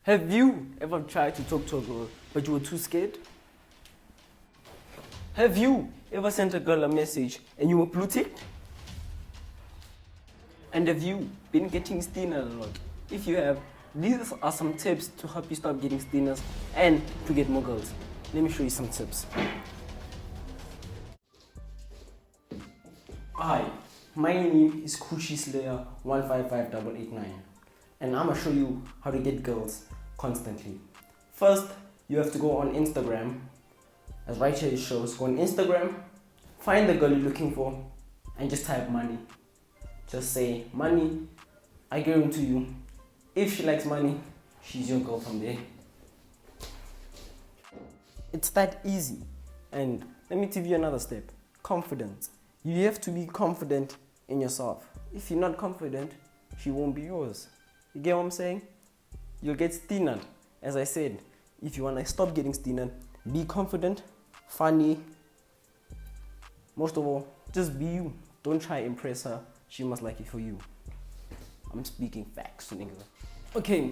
Have you ever tried to talk to a girl but you were too scared? Have you ever sent a girl a message and you were blue ticked? And have you been getting stinner a lot? If you have, these are some tips to help you stop getting stinners and to get more girls. Let me show you some tips. Hi, my name is Coochie Slayer 155889 and I'm gonna show you how to get girls constantly. First, you have to go on Instagram, as right here it shows. Go on Instagram, find the girl you're looking for and just type money. Just say money. I guarantee you, if she likes money, she's your girl from there. It's that easy. And let me give you another step. Confidence. You have to be confident in yourself. If you're not confident, she won't be yours. You get what I'm saying? You'll get stinnered. As I said, if you want to stop getting stinnered, be confident, funny. Most of all, just be you. Don't try to impress her. She must like you for you. I'm speaking facts, nigga. Okay,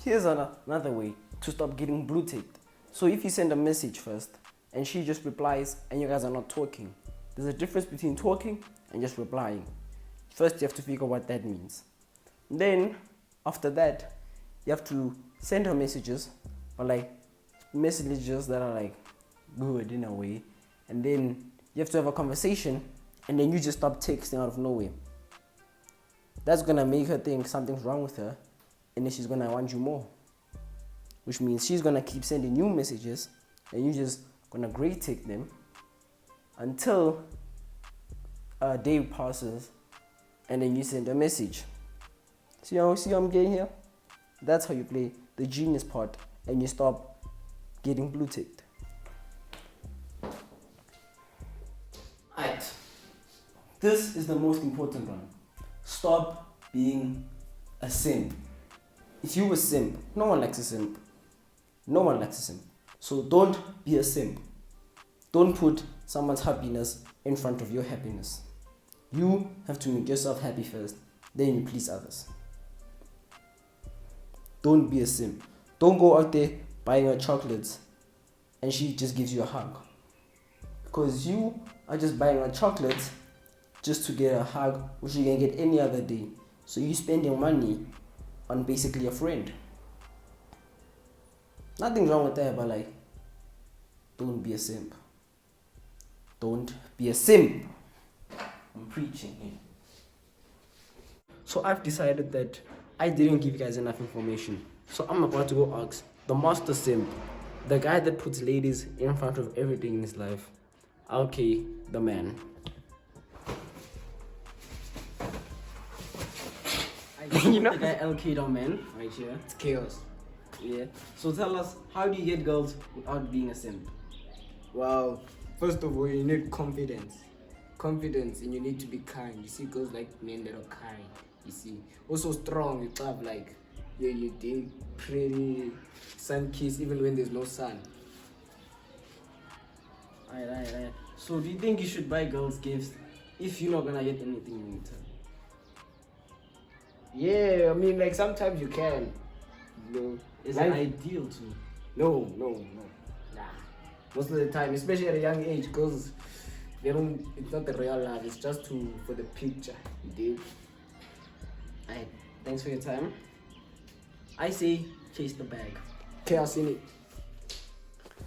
here's another way to stop getting blue ticked. So if you send a message first and she just replies and you guys are not talking, there's a difference between talking and just replying. First, you have to figure what that means. Then, after that, you have to send her messages, or like messages that are like good in a way. And then you have to have a conversation, and then you just stop texting out of nowhere. That's gonna make her think something's wrong with her, and then she's gonna want you more. Which means she's gonna keep sending you messages, and you just gonna grade tick them until a day passes, and then you send a message. See how I'm getting here? That's how you play the genius part, and you stop getting blue ticked. Alright, this is the most important one. Stop being a simp. If you a simp, no one likes a simp. No one likes a simp. So don't be a simp. Don't put someone's happiness in front of your happiness. You have to make yourself happy first, then you please others. Don't be a simp. Don't go out there buying her chocolates and she just gives you a hug. Because you are just buying her chocolates just to get a hug, which you can get any other day. So you spend your money on basically a friend. Nothing wrong with that, but like, don't be a simp. Don't be a simp. I'm preaching here. So I've decided that I didn't give you guys enough information. So I'm about to go ask the master simp, the guy that puts ladies in front of everything in his life. Okay, the man. You know the guy LK the man right here. It's chaos. Yeah. So tell us, how do you get girls without being a simp? Well, first of all, you need confidence. Confidence, and you need to be kind. You see, girls like men that are kind. You see, also strong. You have like, you dig pretty, sun kiss even when there's no sun. Alright. So do you think you should buy girls gifts if you're not gonna get anything in return? Yeah, I mean, like sometimes you can. You know, Is like, it ideal to? No. Nah. Most of the time, especially at a young age, girls, they don't. It's not the real love. It's just for the picture. You dig? Alright, thanks for your time. I say chase the bag. Chaos in it.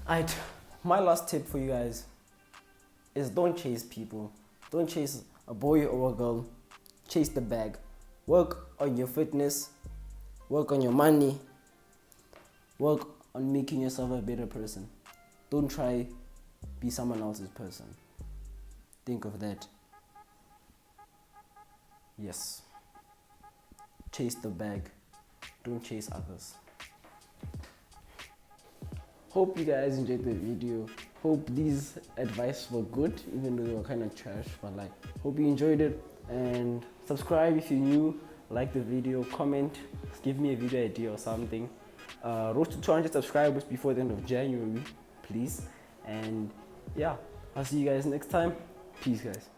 Alright, my last tip for you guys is don't chase people. Don't chase a boy or a girl. Chase the bag. Work on your fitness. Work on your money. Work on making yourself a better person. Don't try be someone else's person. Think of that. Yes. Chase the bag. Don't chase others. Hope you guys enjoyed the video. Hope these advice were good, even though they were kind of trash. But like, hope you enjoyed it. And subscribe if you're new. Like the video. Comment. Give me a video idea or something. Road to 200 subscribers before the end of January, please. And yeah, I'll see you guys next time. Peace, guys.